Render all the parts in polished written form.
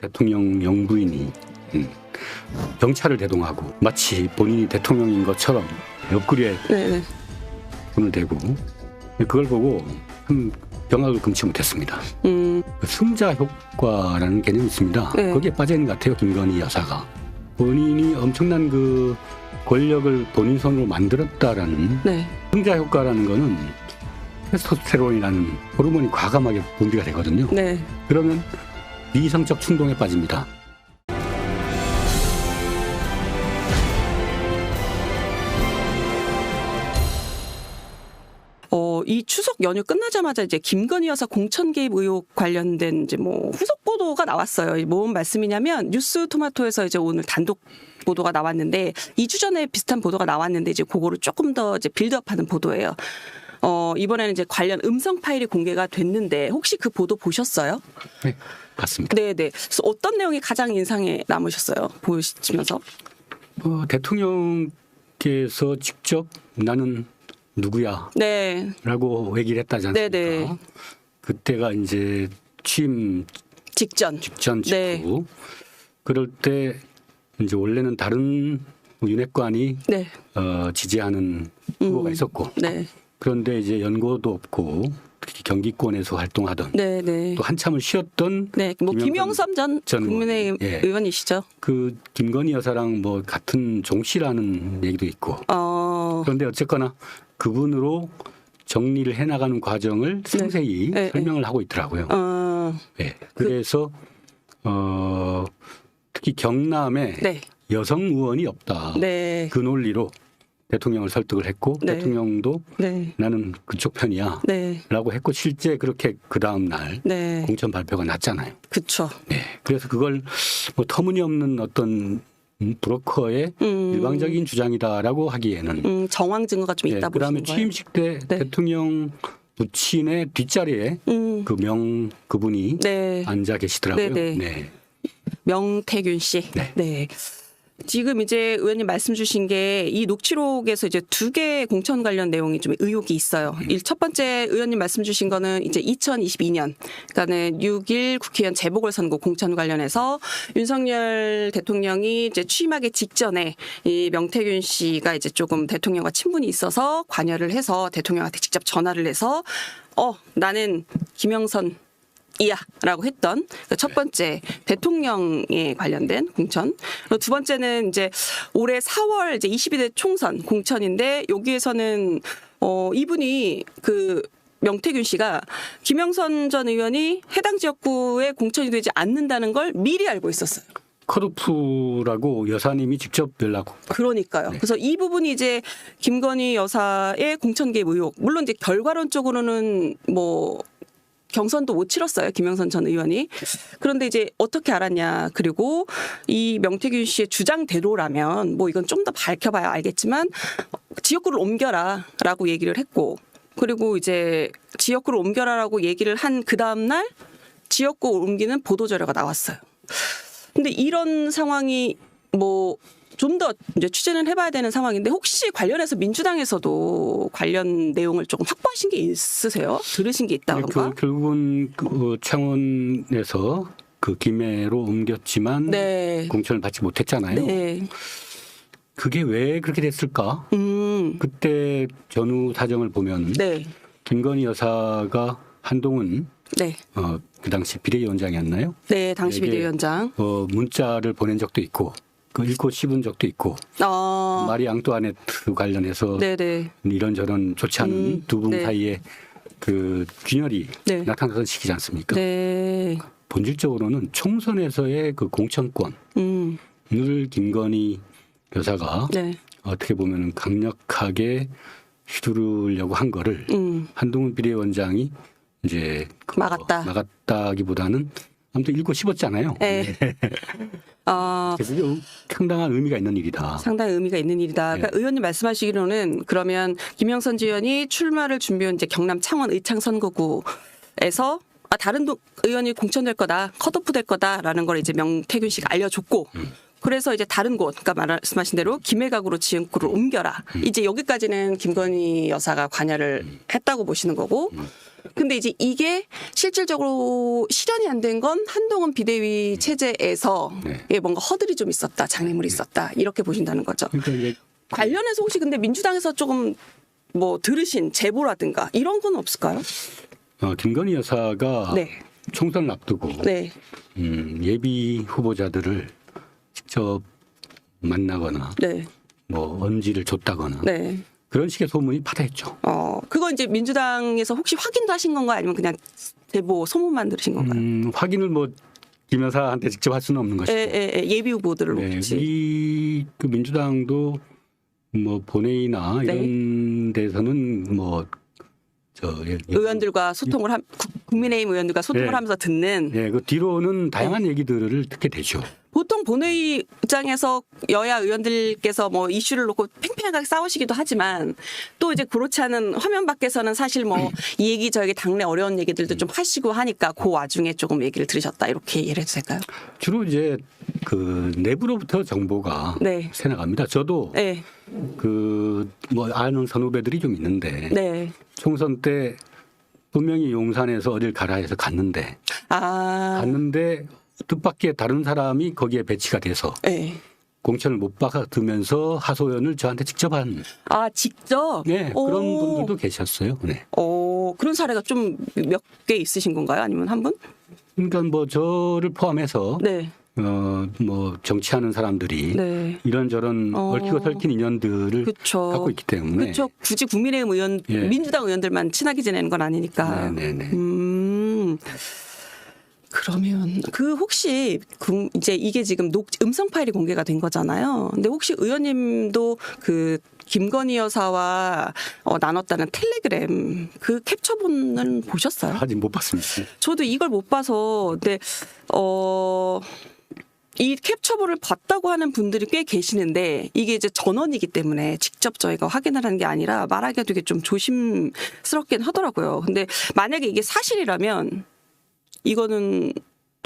대통령 영부인이 경찰을 대동하고 마치 본인이 대통령인 것처럼 옆구리에 네네. 손을 대고 그걸 보고 경악을 금치 못했습니다. 승자 효과라는 개념이 있습니다. 네. 거기에 빠져 있는 것 같아요. 김건희 여사가 본인이 엄청난 그 권력을 본인 손으로 만들었다라는 네. 승자 효과라는 거는 테스토스테론이라는 호르몬이 과감하게 분비가 되거든요. 네. 그러면 비이성적 충동에 빠집니다. 이 추석 연휴 끝나자마자 이제 김건희 여사 공천 개입 의혹 관련된 이제 뭐 후속 보도가 나왔어요. 뭔 말씀이냐면 뉴스토마토에서 이제 오늘 단독 보도가 나왔는데 2주 전에 비슷한 보도가 나왔는데 이제 그거를 조금 더 이제 빌드업하는 보도예요. 이번에는 이제 관련 음성 파일이 공개가 됐는데 혹시 그 보도 보셨어요? 네, 봤습니다. 네네. 그래서 어떤 내용이 가장 인상에 남으셨어요? 보시면서? 대통령께서 직접 나는 누구야? 네. 라고 얘기를 했다지 않습니까? 네네. 그때가 이제 취임 직전 직후. 네. 그럴 때 이제 원래는 다른 윤핵관이 네. 지지하는 후보가 있었고 네. 그런데 이제 연고도 없고 특히 경기권에서 활동하던 네네. 또 한참을 쉬었던 네. 뭐 김영삼 전 국민의힘 예. 의원이시죠? 그 김건희 여사랑 뭐 같은 종씨라는 얘기도 있고 그런데 어쨌거나 그분으로 정리를 해나가는 과정을 상세히 네. 설명을 하고 있더라고요. 네. 그래서 특히 경남에 네. 여성 의원이 없다. 네. 그 논리로 대통령을 설득을 했고 네. 대통령도 네. 나는 그쪽 편이야 네. 라고 했고 실제 그렇게 그 다음 날 네. 공천 발표가 났잖아요. 그쵸. 네. 그래서 그걸 뭐 터무니없는 어떤 브로커의 일방적인 주장이다라고 하기에는 정황 증거가 좀 있다 그다음에 보시는 거예요? 취임식 때 네. 대통령 부친의 뒷자리에 그분이 네. 앉아 계시더라고요. 네네. 네. 명태균 씨. 네. 네. 지금 이제 의원님 말씀 주신 게 이 녹취록에서 이제 2개의 공천 관련 내용이 좀 의혹이 있어요. 첫 번째 의원님 말씀 주신 거는 이제 2022년, 그러니까는 6.1 국회의원 재보궐선거 공천 관련해서 윤석열 대통령이 이제 취임하기 직전에 이 명태균 씨가 이제 조금 대통령과 친분이 있어서 관여를 해서 대통령한테 직접 전화를 해서 나는 김영선 이야라고 했던 첫 번째 대통령에 관련된 공천. 그리고 두 번째는 이제 올해 4월 이제 22대 총선 공천인데 여기에서는 이분이 그 명태균 씨가 김영선 전 의원이 해당 지역구에 공천이 되지 않는다는 걸 미리 알고 있었어요. 컷오프라고 여사님이 직접 연락. 그러니까요. 네. 그래서 이 부분이 이제 김건희 여사의 공천 개입 의혹. 물론 이제 결과론적으로는 뭐 경선도 못 치렀어요. 김영선 전 의원이. 그런데 이제 어떻게 알았냐. 그리고 이 명태균 씨의 주장대로라면 뭐 이건 좀 더 밝혀봐야 알겠지만 지역구를 옮겨라 라고 얘기를 했고 그리고 이제 지역구를 옮겨라라고 얘기를 한 그 다음날 지역구 옮기는 보도자료가 나왔어요. 근데 이런 상황이 뭐 좀 더 이제 취재는 해봐야 되는 상황인데 혹시 관련해서 민주당에서도 관련 내용을 조금 확보하신 게 있으세요? 들으신 게 있다던가? 결국은 그 창원에서 그 김해로 옮겼지만 네. 공천을 받지 못했잖아요. 네. 그게 왜 그렇게 됐을까? 그때 전후 사정을 보면 네. 김건희 여사가 한동훈 네. 그 당시 비대위원장이었나요? 네. 당시 비대위원장. 문자를 보낸 적도 있고 그 읽고 씹은 적도 있고 마리 앙뚜아네트 관련해서 네네. 이런저런 좋지 않은 두 분 네. 사이에 그 균열이 네. 나타나던 시기지 않습니까? 네. 본질적으로는 총선에서의 그 공천권을 김건희 여사가 네. 어떻게 보면 강력하게 휘두르려고 한 거를 한동훈 비대위원장이 이제 막았다기보다는 아무튼 읽고 씹었잖아요. 네. 그래서 이게 상당한 의미가 있는 일이다. 상당히 의미가 있는 일이다. 그러니까 의원님 말씀하시기로는 그러면 김영선 지원이 출마를 준비한 이제 경남 창원 의창 선거구에서 다른 의원이 공천될 거다, 컷오프 될 거다라는 걸 이제 명태균 씨가 알려줬고. 그래서 이제 다른 곳, 그러니까 말씀하신 대로 김해각으로 지역구를 옮겨라. 이제 여기까지는 김건희 여사가 관여를 했다고 보시는 거고. 근데 이제 이게 실질적으로 실현이 안 된 건 한동훈 비대위 체제에서 네. 뭔가 허들이 좀 있었다, 장애물이 있었다 이렇게 보신다는 거죠. 그러니까 이제 관련해서 혹시 근데 민주당에서 조금 뭐 들으신 제보라든가 이런 건 없을까요? 김건희 여사가 네. 총선을 앞두고 네. 예비 후보자들을 직접 만나거나 네. 뭐 언지를 줬다거나 네. 그런 식의 소문이 파다했죠. 그거 이제 민주당에서 혹시 확인도 하신 건가요? 아니면 그냥 제보 소문만 들으신 건가요? 확인을 뭐 김 여사한테 직접 할 수는 없는 것이고. 예비 후보들을 네, 혹시. 우리 그 민주당도 뭐 본회의나 네. 이런 데서는 뭐 의원들과 소통을 국민의힘 의원들과 소통을 네. 하면서 듣는. 네, 그 뒤로는 다양한 얘기들을 듣게 되죠. 보통 본회의장에서 여야 의원들께서 뭐 이슈를 놓고 팽팽하게 싸우시기도 하지만 또 이제 그렇지 않은 화면 밖에서는 사실 뭐 이 얘기 저 얘기 당내 어려운 얘기들도 좀 하시고 하니까 그 와중에 조금 얘기를 들으셨다 이렇게 이해를 해도 될까요? 주로 이제 그 내부로부터 정보가 네. 새나갑니다. 저도 네. 그 뭐 아는 선후배들이 좀 있는데 네. 총선 때 분명히 용산에서 어딜 가라 해서 갔는데 뜻밖의 다른 사람이 거기에 배치가 돼서 네. 공천을 못 받으면서 하소연을 저한테 직접 한 직접? 네, 그런 분들도 계셨어요. 네. 그런 사례가 좀 몇 개 있으신 건가요? 아니면 한 분? 그러니까 뭐 저를 포함해서 네. 뭐 정치하는 사람들이 네. 이런저런 얽히고 설킨 인연들을 그쵸. 갖고 있기 때문에 그렇죠. 굳이 국민의힘 의원, 예. 민주당 의원들만 친하게 지내는 건 아니니까. 네네네. 그러면 혹시 이제 이게 지금 음성 파일이 공개가 된 거잖아요. 근데 혹시 의원님도 그 김건희 여사와 나눴다는 텔레그램 그 캡처본은 보셨어요? 아직 못 봤습니다. 저도 이걸 못 봐서 근데 이 캡처본을 봤다고 하는 분들이 꽤 계시는데 이게 이제 전원이기 때문에 직접 저희가 확인을 하는 게 아니라 말하기가 되게 좀 조심스럽긴 하더라고요. 근데 만약에 이게 사실이라면 이거는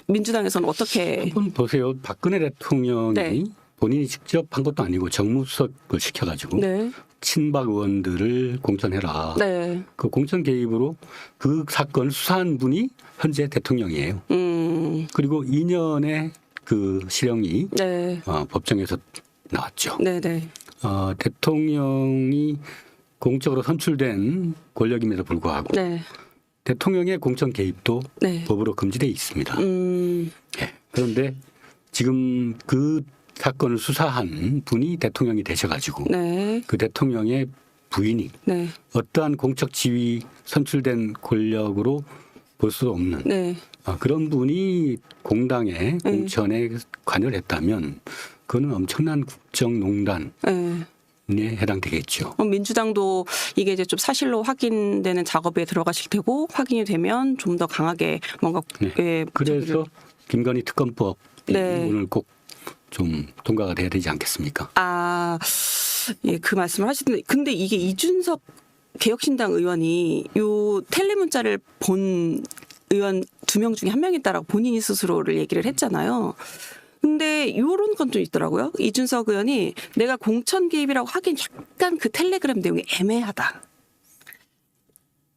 민주당에서는 어떻게 한번 보세요. 박근혜 대통령이 네. 본인이 직접 한 것도 아니고 정무수석을 시켜가지고 네. 친박 의원들을 공천해라. 네. 그 공천 개입으로 그 사건을 수사한 분이 현재 대통령이에요. 그리고 2년의 그 실형이 네. 법정에서 나왔죠. 네네. 대통령이 공적으로 선출된 권력임에도 불구하고 네. 대통령의 공천 개입도 네. 법으로 금지되어 있습니다. 네. 그런데 지금 그 사건을 수사한 분이 대통령이 되셔가지고 네. 그 대통령의 부인이 네. 어떠한 공적 지위 선출된 권력으로 볼 수 없는 네. 그런 분이 공당의 공천에 관여를 했다면 그거는 엄청난 국정농단에 해당되겠죠. 민주당도 이게 이제 좀 사실로 확인되는 작업에 들어가실 테고 확인이 되면 좀 더 강하게 뭔가 그래서 김건희 특검법 네. 오늘 꼭 좀 통과가 돼야 되지 않겠습니까? 예, 그 말씀을 하시던데 근데 이게 이준석 개혁신당 의원이 요 텔레 문자를 본 의원 2명 중에 1명이다라고 본인이 스스로를 얘기를 했잖아요. 근데 요런 건 좀 있더라고요. 이준석 의원이 내가 공천 개입이라고 하긴 약간 그 텔레그램 내용이 애매하다.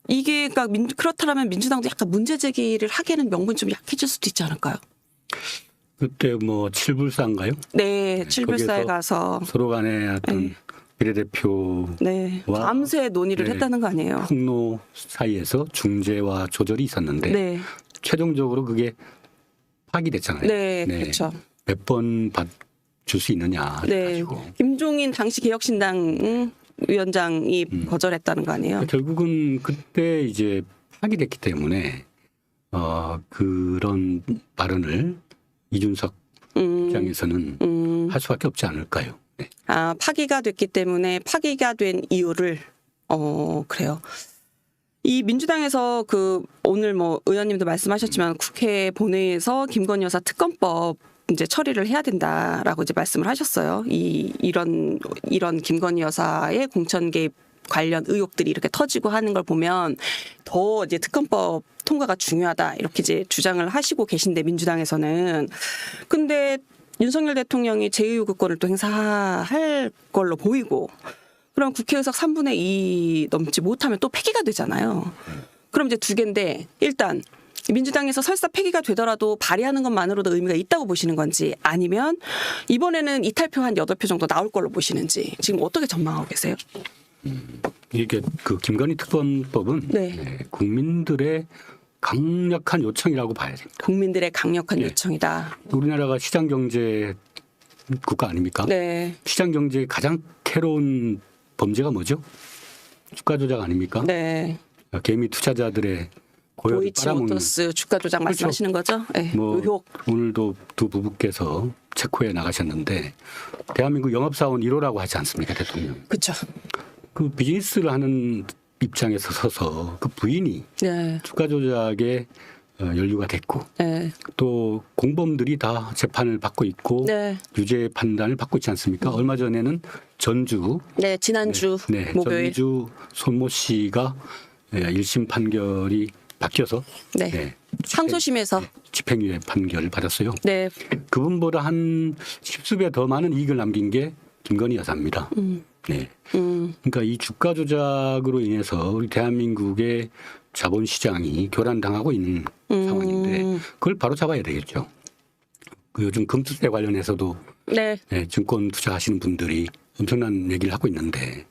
이게 그러니까 그렇다면 민주당도 약간 문제 제기를 하기에는 명분이 좀 약해질 수도 있지 않을까요? 그때 뭐 칠불사인가요? 네, 칠불사에 가서 서로 간에 어떤 비례대표 밤새 논의를 했다는 거 아니에요? 폭로 사이에서 중재와 조절이 있었는데 네. 최종적으로 그게 파기됐잖아요. 네, 그렇죠. 몇 번 줄 수 있느냐 가지고. 김종인 당시 개혁신당 위원장이 거절했다는 거 아니에요? 결국은 그때 이제 파기됐기 때문에 그런 발언을 이준석 입장에서는 할 수밖에 없지 않을까요? 네. 파기가 됐기 때문에 파기가 된 이유를 그래요. 이 민주당에서 오늘 뭐 의원님도 말씀하셨지만 국회 본회의에서 김건희 여사 특검법 이제 처리를 해야 된다라고 이제 말씀을 하셨어요. 이런 김건희 여사의 공천 개입 관련 의혹들이 이렇게 터지고 하는 걸 보면 더 이제 특검법 통과가 중요하다 이렇게 이제 주장을 하시고 계신데 민주당에서는 근데 윤석열 대통령이 제2요구권을 또 행사할 걸로 보이고 그럼 국회 의석 3분의 2 넘지 못하면 또 폐기가 되잖아요. 그럼 이제 두 개인데 일단 민주당에서 설사 폐기가 되더라도 발의하는 것만으로도 의미가 있다고 보시는 건지 아니면 이번에는 이탈표 한 8표 정도 나올 걸로 보시는지 지금 어떻게 전망하고 계세요? 이게 그 김건희 특검법은 네. 네, 국민들의 강력한 요청이라고 봐야 됩니다. 국민들의 강력한 네. 요청이다. 우리나라가 시장 경제 국가 아닙니까? 네. 시장 경제의 가장 괴로운 범죄가 뭐죠? 주가 조작 아닙니까? 네. 개미 투자자들의 고혈을 빨아먹는. 도이치모터스 주가 조작 말씀하시는 거죠? 네. 뭐 의혹. 오늘도 두 부부께서 체코에 나가셨는데 대한민국 영업사원 1호라고 하지 않습니까, 대통령? 그렇죠. 그 비즈니스를 하는 입장에서 서서 그 부인이 네. 주가 조작에 연루가 됐고 네. 또 공범들이 다 재판을 받고 있고 네. 유죄 판단을 받고 있지 않습니까? 얼마 전에는 전주 네. 지난주 네, 목요일. 전주 손모 씨가 1심 판결이 바뀌어서 네. 네, 항소심에서 집행유예 판결을 받았어요. 네. 그분보다 한 10수배 더 많은 이익을 남긴 게 김건희 여사입니다. 네. 그러니까 이 주가 조작으로 인해서 우리 대한민국의 자본시장이 교란당하고 있는 상황인데 그걸 바로 잡아야 되겠죠. 그 요즘 금투세 관련해서도 네. 네, 증권 투자하시는 분들이 엄청난 얘기를 하고 있는데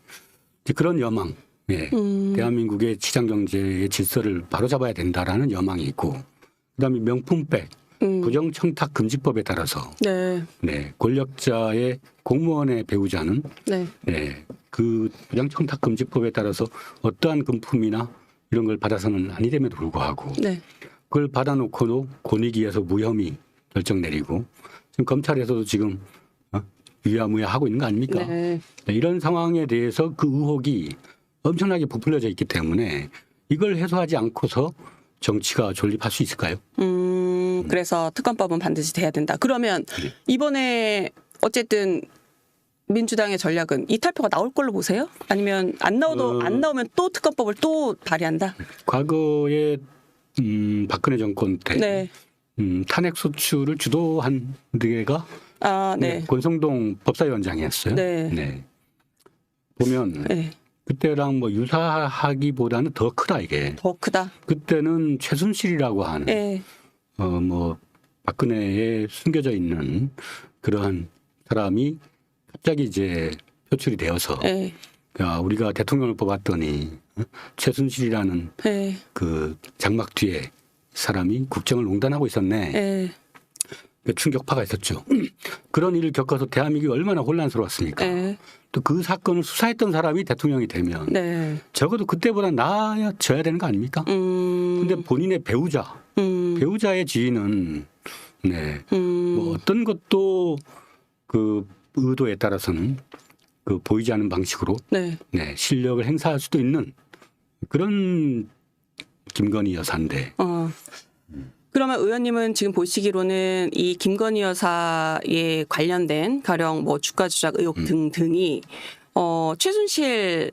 이제 그런 여망, 네, 대한민국의 시장 경제의 질서를 바로 잡아야 된다라는 여망이 있고 그다음에 명품백 부정청탁 금지법에 따라서 네. 네, 권력자의 공무원의 배우자는 네. 네, 그 부정청탁 금지법에 따라서 어떠한 금품이나 이런 걸 받아서는 아니 됨에도 불구하고 네. 그걸 받아놓고도 권익위에서 무혐의 결정 내리고 지금 검찰에서도 지금 유야무야 하고 있는 거 아닙니까? 네. 네, 이런 상황에 대해서 그 의혹이 엄청나게 부풀려져 있기 때문에 이걸 해소하지 않고서 정치가 존립할 수 있을까요? 그래서 특검법은 반드시 돼야 된다. 그러면 네. 이번에 어쨌든 민주당의 전략은 이탈표가 나올 걸로 보세요? 아니면 안 나오면 또 특검법을 또 발의한다? 과거에 박근혜 정권 때 네. 탄핵 소추를 주도한 데가 네. 권성동 법사위원장이었어요. 네. 보면 네. 그때랑 뭐 유사하기보다는 더 크다 이게. 더 크다. 그때는 최순실이라고 하는 네. 뭐 박근혜에 숨겨져 있는 그러한 사람이 갑자기 이제 표출이 되어서 네. 야, 우리가 대통령을 뽑았더니 최순실이라는 네. 그 장막 뒤에 사람이 국정을 농단하고 있었네. 네. 충격파가 있었죠. 그런 일을 겪어서 대한민국이 얼마나 혼란스러웠습니까? 네. 또 그 사건을 수사했던 사람이 대통령이 되면 네. 적어도 그때보다 나아져야 되는 거 아닙니까? 근데 본인의 배우자의 지위는 네. 뭐 어떤 것도 그 의도에 따라서는 그 보이지 않는 방식으로 네. 네, 실력을 행사할 수도 있는 그런 김건희 여사인데. 그러면 의원님은 지금 보시기로는 이 김건희 여사에 관련된 가령 뭐 주가 조작 의혹 등등이 최순실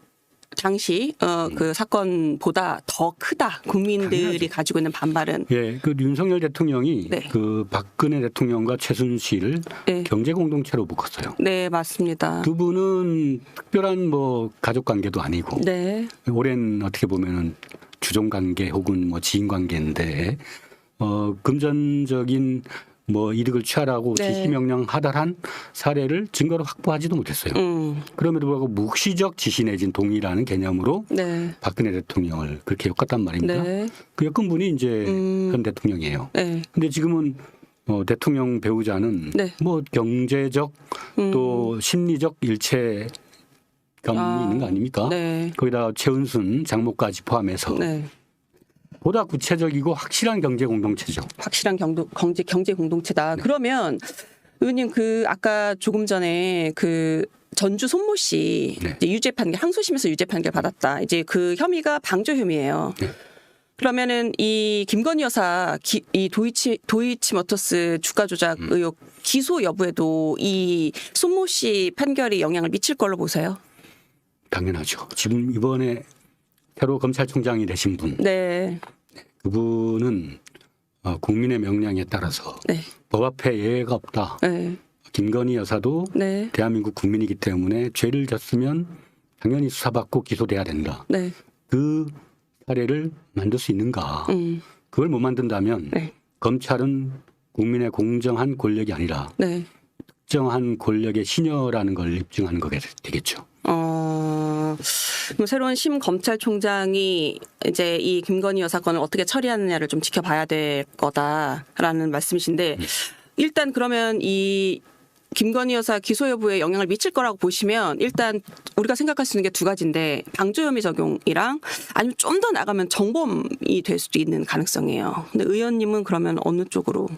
당시 그 사건보다 더 크다. 국민들이 당연하죠. 가지고 있는 반발은. 예, 그 윤석열 대통령이 네. 그 박근혜 대통령과 최순실을 네. 경제 공동체로 묶었어요. 네, 맞습니다. 두 분은 특별한 뭐 가족 관계도 아니고 네. 오랜 어떻게 보면은 주종 관계 혹은 뭐 지인 관계인데 금전적인 뭐 이득을 취하라고 네. 지시 명령 하달한 사례를 증거로 확보하지도 못했어요. 그럼에도 불구하고 묵시적 지시 내진 동의라는 개념으로 네. 박근혜 대통령을 그렇게 엮었단 말입니다. 네. 그 엮은 분이 이제 현 대통령이에요. 네. 근데 지금은 대통령 배우자는 네. 뭐 경제적 또 심리적 일체감이 있는 거 아닙니까? 네. 거기다 최은순 장모까지 포함해서 네. 보다 구체적이고 확실한 경제 공동체죠. 확실한 경제 공동체다. 네. 그러면 의원님 그 아까 조금 전에 그 전주 손모 씨 네. 이제 유죄 판결 항소심에서 유죄 판결 받았다. 이제 그 혐의가 방조 혐의예요. 네. 그러면은 이 김건희 여사 이 도이치모터스 주가 조작 의혹 기소 여부에도 이 손모 씨 판결이 영향을 미칠 걸로 보세요? 당연하죠. 지금 이번에 새로 검찰총장이 되신 분, 네. 그분은 국민의 명령에 따라서 네. 법 앞에 예외가 없다. 네. 김건희 여사도 네. 대한민국 국민이기 때문에 죄를 졌으면 당연히 수사받고 기소돼야 된다. 네. 그 사례를 만들 수 있는가? 음. 그걸 못 만든다면 네. 검찰은 국민의 공정한 권력이 아니라 네. 특정한 권력의 신여라는 걸 입증하는 거게 되겠죠. 그럼 새로운 심 검찰총장이 이제 이 김건희 여사 건을 어떻게 처리하느냐를 좀 지켜봐야 될 거다라는 말씀이신데 일단 그러면 이 김건희 여사 기소 여부에 영향을 미칠 거라고 보시면 일단 우리가 생각할 수 있는 게 두 가지인데 방조 혐의 적용이랑 아니면 좀 더 나가면 정범이 될 수도 있는 가능성이에요. 근데 의원님은 그러면 어느 쪽으로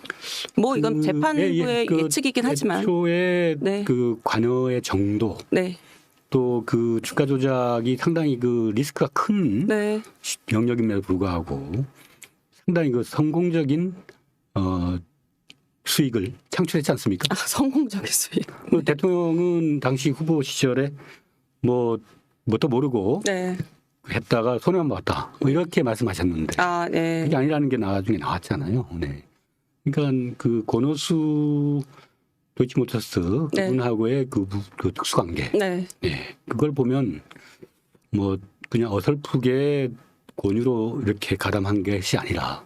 뭐 이건 재판부의 예측이긴 하지만 애초에 네. 그 관여의 정도 네. 또 그 주가 조작이 상당히 그 리스크가 큰 네. 영역임에도 불구하고 상당히 그 성공적인 수익을 창출했지 않습니까? 아, 성공적인 수익. 그 대통령은 당시 후보 시절에 뭣도 모르고 네. 했다가 손해만 봤다. 뭐 이렇게 말씀하셨는데 아, 네. 그게 아니라는 게 나중에 나왔잖아요. 네. 그러니까 그 권오수 도이치모터스 네. 그분하고의 그 특수관계, 네. 네. 그걸 보면 뭐 그냥 어설프게 권유로 이렇게 가담한 것이 아니라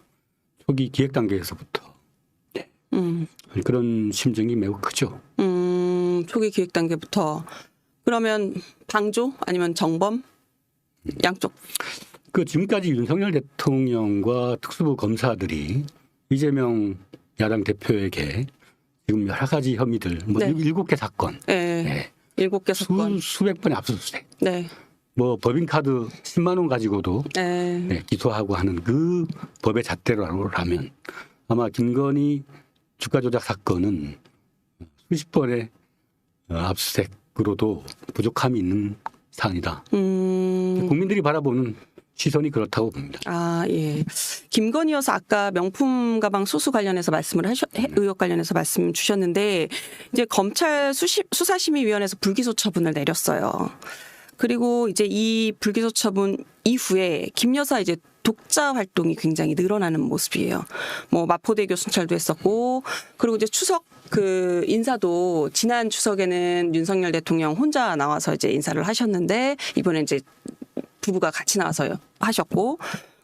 초기 기획 단계에서부터 그런 심정이 매우 크죠. 초기 기획 단계부터 그러면 방조 아니면 정범 양쪽. 그 지금까지 윤석열 대통령과 특수부 검사들이 이재명 야당 대표에게 지금 여러 가지 혐의들, 뭐 네. 7개 사건, 네. 7개 사건. 수백 번의 압수수색, 네. 뭐 법인카드 10만 원 가지고도 네. 네, 기소하고 하는 그 법의 잣대로라면 아마 김건희 주가 조작 사건은 수십 번의 압수수색으로도 부족함이 있는 사안이다. 국민들이 바라보는 시선이 그렇다고 봅니다. 아, 예. 김건희 여사 아까 명품 가방 수수 관련해서 의혹 관련해서 말씀 주셨는데 이제 검찰 수사심의위원회에서 불기소 처분을 내렸어요. 그리고 이제 이 불기소 처분 이후에 김 여사 이제 독자 활동이 굉장히 늘어나는 모습이에요. 뭐 마포대교 순찰도 했었고, 그리고 이제 추석 그 인사도 지난 추석에는 윤석열 대통령 혼자 나와서 이제 인사를 하셨는데 이번에 이제 부부가 같이 나와서 하셨고,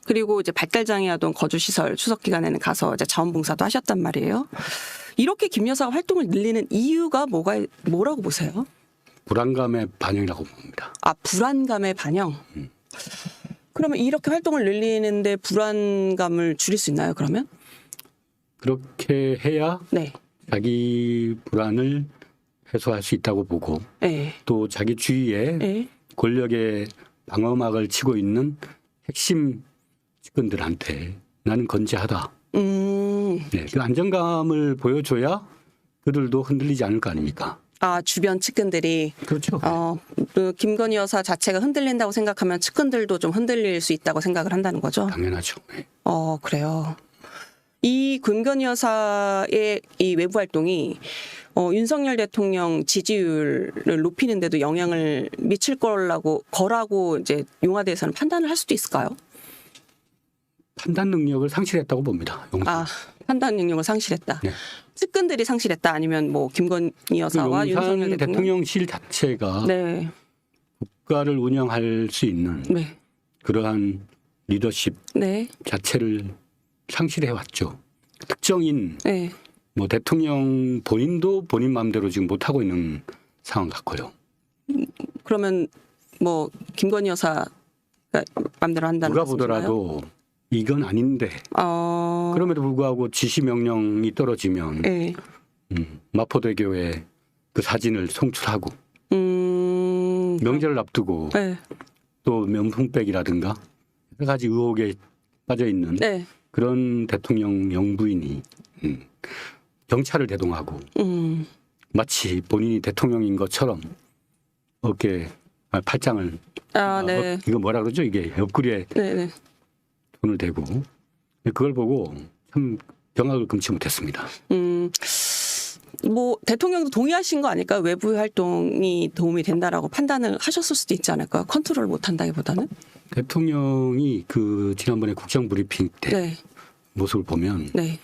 그리고 이제 발달장애아동 거주시설 추석 기간에는 가서 이제 자원봉사도 하셨단 말이에요. 이렇게 김 여사가 활동을 늘리는 이유가 뭐라고 보세요? 불안감의 반영이라고 봅니다. 아, 불안감의 반영. 그러면 이렇게 활동을 늘리는데 불안감을 줄일 수 있나요, 그러면? 그렇게 해야 네. 자기 불안을 해소할 수 있다고 보고 네. 또 자기 주위에 네. 권력의 방어막을 치고 있는 핵심 측근들한테 나는 건재하다. 네, 그 안정감을 보여줘야 그들도 흔들리지 않을 거 아닙니까? 아, 주변 측근들이. 그렇죠. 그 김건희 여사 자체가 흔들린다고 생각하면 측근들도 좀 흔들릴 수 있다고 생각을 한다는 거죠? 당연하죠. 네. 그래요. 이 김건희 여사의 이 외부 활동이 윤석열 대통령 지지율을 높이는데도 영향을 미칠 거라고 이제 용화대에서는 판단을 할 수도 있을까요? 판단 능력을 상실했다고 봅니다. 아, 판단 능력을 상실했다. 네. 측근들이 상실했다. 아니면 뭐 김건희 여사와 윤석열 대통령. 대통령실 자체가 네. 국가를 운영할 수 있는 네. 그러한 리더십 네. 자체를 상실해 왔죠. 특정인 네. 뭐 대통령 본인도 본인 마음대로 지금 못 하고 있는 상황 같고요. 그러면 뭐 김건희 여사가 마음대로 한다는 누가 말씀이신가요? 보더라도 이건 아닌데 그럼에도 불구하고 지시 명령이 떨어지면 네. 마포대교에 그 사진을 송출하고 명절을 앞두고 네. 또 명품백이라든가 여러 가지 의혹에 빠져 있는 네. 그런 대통령 영부인이 경찰을 대동하고 마치 본인이 대통령인 것처럼 팔짱을 네. 이거 뭐라 그러죠? 이게 옆구리에 네. 네. 손을 대고 그걸 보고 참 경악을 금치 못했습니다. 뭐 대통령도 동의하신 거 아닐까요? 외부 활동이 도움이 된다라고 판단을 하셨을 수도 있지 않을까요? 컨트롤 못한다기보다는. 대통령이 그 지난번에 국정 브리핑 때 네. 모습을 보면 네.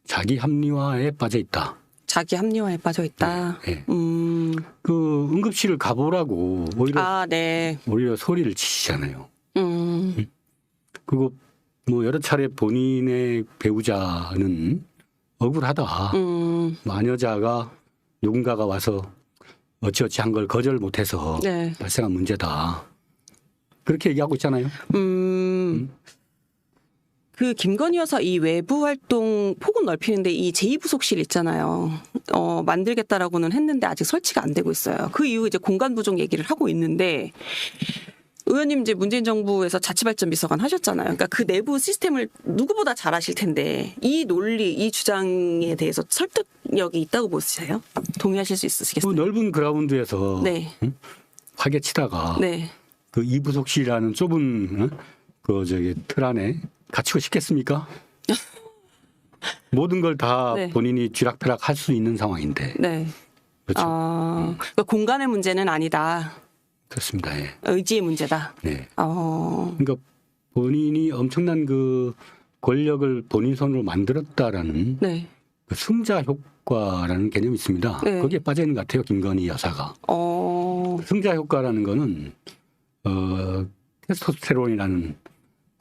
자기 합리화에 빠져 있다. 자기 합리화에 빠져 있다. 네. 그 응급실을 가보라고 오히려 네. 소리를 치시잖아요. 그리고 뭐 여러 차례 본인의 배우자는 억울하다. 마녀자가 누군가가 와서 어찌어찌 한 걸 거절 못해서 네. 발생한 문제다. 그렇게 얘기하고 있잖아요. 그 김건희 여사 이 외부 활동 폭은 넓히는데 이 제2부속실 있잖아요. 만들겠다라고는 했는데 아직 설치가 안 되고 있어요. 그 이후 이제 공간 부족 얘기를 하고 있는데 의원님 이제 문재인 정부에서 자치발전비서관 하셨잖아요. 그러니까 그 내부 시스템을 누구보다 잘 아실 텐데 이 논리, 이 주장에 대해서 설득력이 있다고 보세요? 동의하실 수 그 있으시겠어요? 넓은 그라운드에서 네. 화개 치다가 네. 그 이부속실이라는 좁은 그 저기 틀 안에 갇히고 싶겠습니까? 모든 걸 다 네. 본인이 쥐락펴락 할 수 있는 상황인데. 네. 그렇죠. 그러니까 공간의 문제는 아니다. 그렇습니다. 예. 의지의 문제다. 네. 어. 그러니까 본인이 엄청난 그 권력을 본인 손으로 만들었다라는 네. 그 승자 효과라는 개념이 있습니다. 네. 거기에 빠져 있는 것 같아요, 김건희 여사가. 승자 효과라는 거는 테스토스테론이라는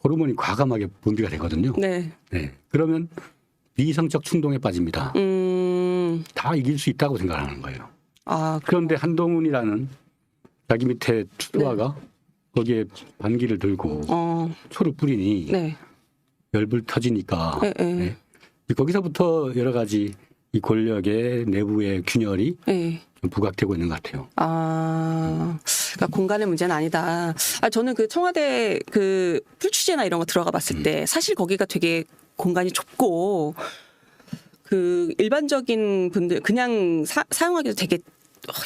호르몬이 과감하게 분비가 되거든요. 네. 네. 그러면 비이성적 충동에 빠집니다. 다 이길 수 있다고 생각하는 거예요. 그런데 한동훈이라는 자기 밑에 투하가 거기에 반기를 들고 초를 뿌리니 네. 열불 터지니까 네. 네. 거기서부터 여러 가지 이 권력의 내부의 균열이 네. 좀 부각되고 있는 것 같아요. 그러니까 공간의 문제는 아니다. 저는 그 청와대 그 풀취재나 이런 거 들어가 봤을 때 사실 거기가 되게 공간이 좁고 그 일반적인 분들 그냥 사용하기도 되게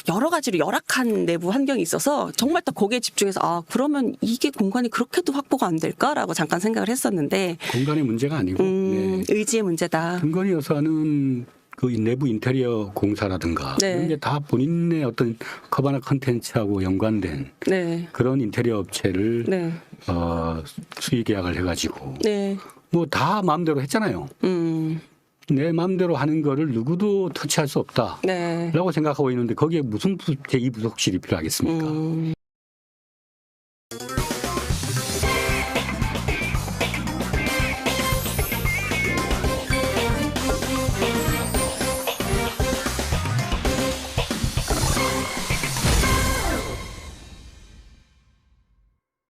여러 가지로 열악한 내부 환경이 있어서 정말 딱 거기에 집중해서 그러면 이게 공간이 그렇게도 확보가 안 될까라고 잠깐 생각을 했었는데 공간의 문제가 아니고 네. 의지의 문제다. 김건희 여사는 그 내부 인테리어 공사라든가 네. 이런 게 다 본인의 어떤 커버나 컨텐츠하고 연관된 네. 그런 인테리어 업체를 네. 수의 계약을 해가지고 네. 뭐 다 마음대로 했잖아요. 내 마음대로 하는 거를 누구도 터치할 수 없다라고 네. 생각하고 있는데 거기에 무슨 제2부속실이 필요하겠습니까?